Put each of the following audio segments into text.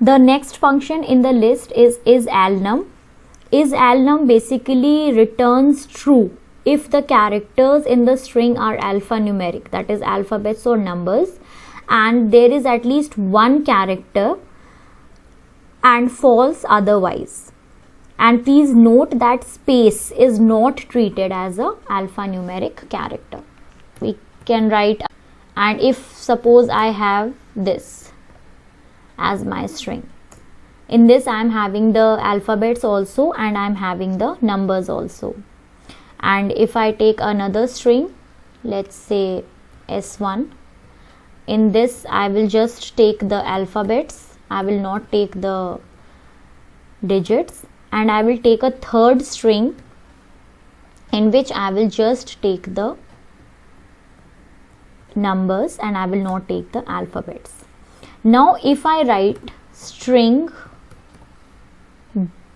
The next function in the list is isAlnum. IsAlnum basically returns true if the characters in the string are alphanumeric, that is alphabets or numbers, and there is at least one character, and false otherwise. And please note that space is not treated as a alphanumeric character. We can write, and if suppose I have this as my string, in this I am having the alphabets also and I am having the numbers also. And if I take another string, let's say S1, in this I will just take the alphabets, I will not take the digits, and I will take a third string in which I will just take the numbers and I will not take the alphabets. Now if I write string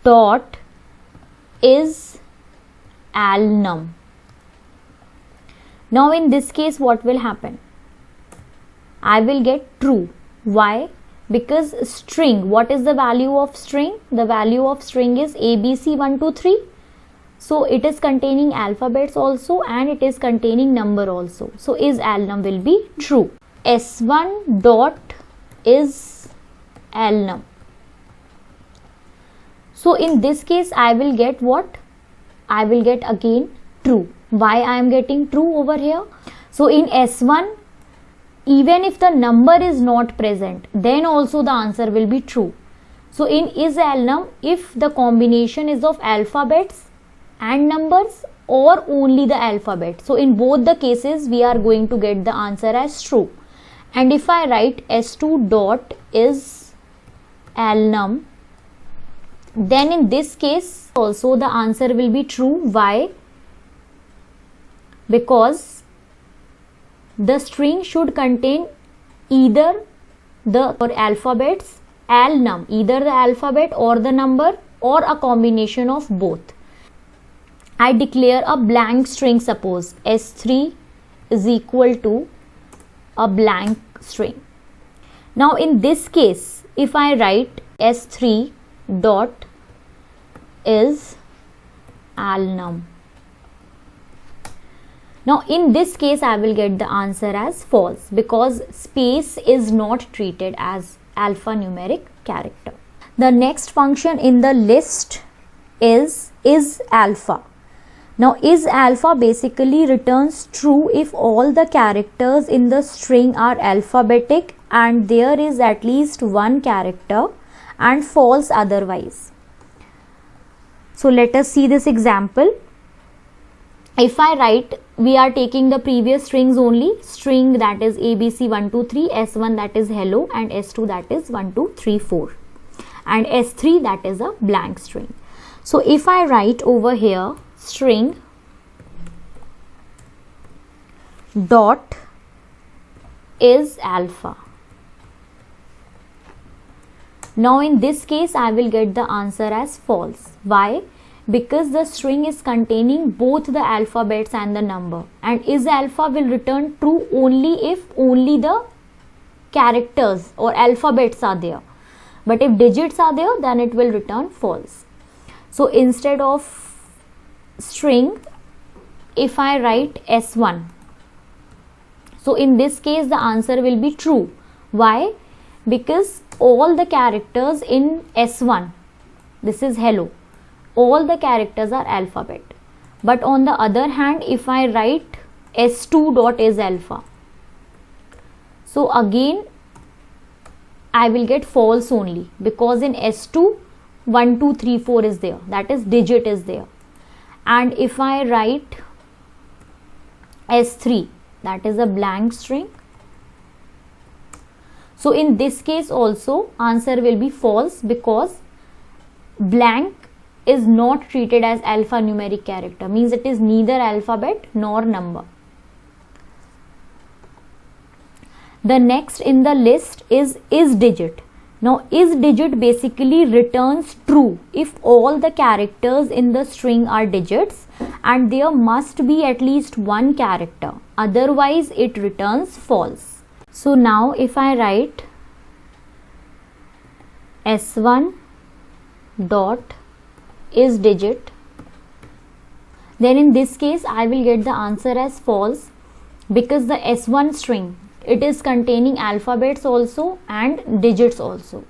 dot isAlnum, now in this case what will happen? I will get true. Why? Because string, what is the value of string? The value of string is ABC123. So it is containing alphabets also and it is containing number also. So isAlnum will be true. S1 dot isAlnum. So in this case I will get what? I will get again true. Why I am getting true over here? So in S1, even if the number is not present, then also the answer will be true. So in isAlnum, if the combination is of alphabets and numbers or only the alphabet, so in both the cases we are going to get the answer as true. And if I write S2 dot isAlnum, then in this case also the answer will be true. Why? Because the string should contain either the alphabets, alnum, either the alphabet or the number or a combination of both. I declare a blank string, suppose S3 is equal to a blank string. Now in this case, if I write S3 dot isAlnum, now in this case I will get the answer as false because space is not treated as alphanumeric character. The next function in the list is isAlpha. Now isAlpha basically returns true if all the characters in the string are alphabetic and there is at least one character, and false otherwise. So let us see this example. If I write, we are taking the previous strings only, string that is ABC123, S1 that is hello, and S2 that is 1234, and S3 that is a blank string. So if I write over here string dot isAlpha, now in this case I will get the answer as false. Why? Because the string is containing both the alphabets and the number, and isAlpha will return true only if only the characters or alphabets are there, but if digits are there then it will return false. So instead of string, if I write S1, so in this case the answer will be true. Why? Because all the characters in S1, this is hello, all the characters are alphabet. But on the other hand, if I write S2 dot isAlpha, so again I will get false only because in S2 1234 is there, that is digit is there. And if I write S3, that is a blank string, so in this case also answer will be false because blank is not treated as alphanumeric character, means it is neither alphabet nor number. The next in the list is isDigit. Now isDigit basically returns true if all the characters in the string are digits and there must be at least one character, otherwise it returns false. So now if I write S1 dot is digit, then in this case I will get the answer as false, because the S1 string, it is containing alphabets also and digits also.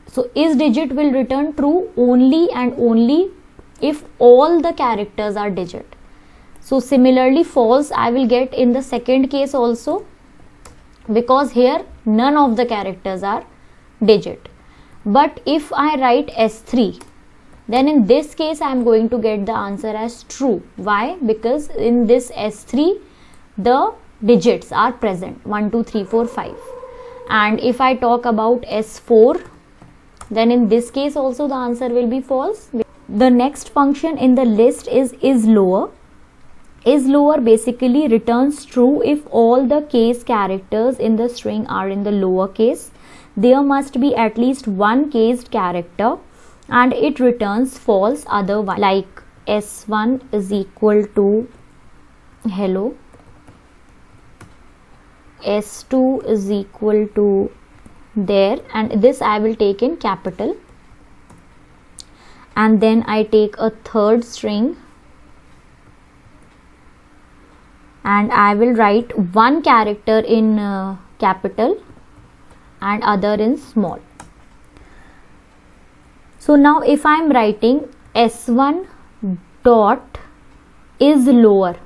So is digit will return true only and only if all the characters are digit. So similarly false I will get in the second case also, because here none of the characters are digit. But if I write S3, then in this case I am going to get the answer as true. Why? Because in this S3 the digits are present, 1 2 3 4 5. And if I talk about S4, then in this case also the answer will be false. The next function in the list is lower. Is lower basically returns true if all the case characters in the string are in the lower case. There must be at least one cased character, and it returns false otherwise, like S1 is equal to hello, S2 is equal to there, and this I will take in capital, and then I take a third string and I will write one character in capital and other in small. So now if I am writing S1 dot is lower,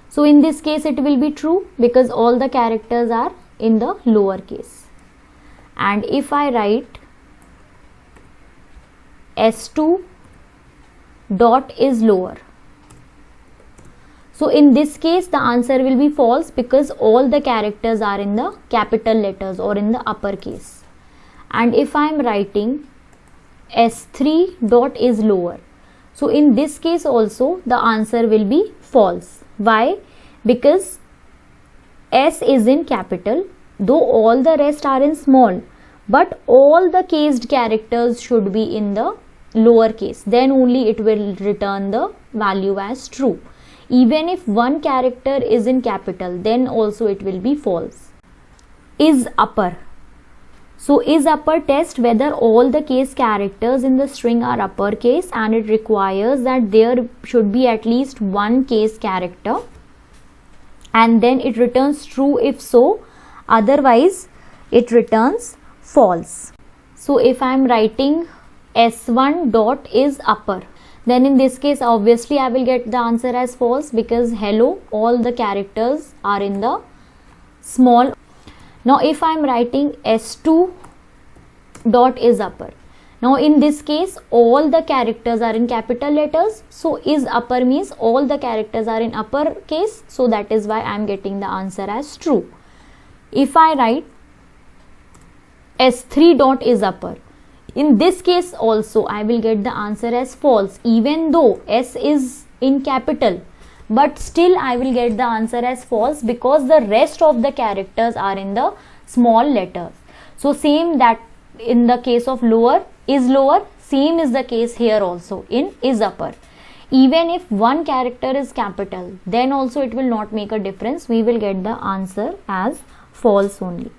so in this case it will be true because all the characters are in the lower case. And if I write S2 dot is lower, so in this case the answer will be false because all the characters are in the capital letters or in the upper case. And if I am writing S3 dot is lower, so in this case also the answer will be false. Why? Because S is in capital, though all the rest are in small, but all the cased characters should be in the lower case, then only it will return the value as true. Even if one character is in capital, then also it will be false. Is upper. So is upper test whether all the case characters in the string are uppercase, and it requires that there should be at least one case character, and then it returns true if so, otherwise it returns false. So if I am writing S1 dot is upper, then in this case obviously I will get the answer as false because hello, all the characters are in the small. Now if I am writing S2 dot is upper, now in this case all the characters are in capital letters, so is upper means all the characters are in upper case, so that is why I am getting the answer as true. If I write S3 dot is upper, in this case also I will get the answer as false, even though S is in capital, but still I will get the answer as false because the rest of the characters are in the small letters. So same that in the case of lower, is lower, same is the case here also in is upper. Even if one character is capital, then also it will not make a difference, we will get the answer as false only.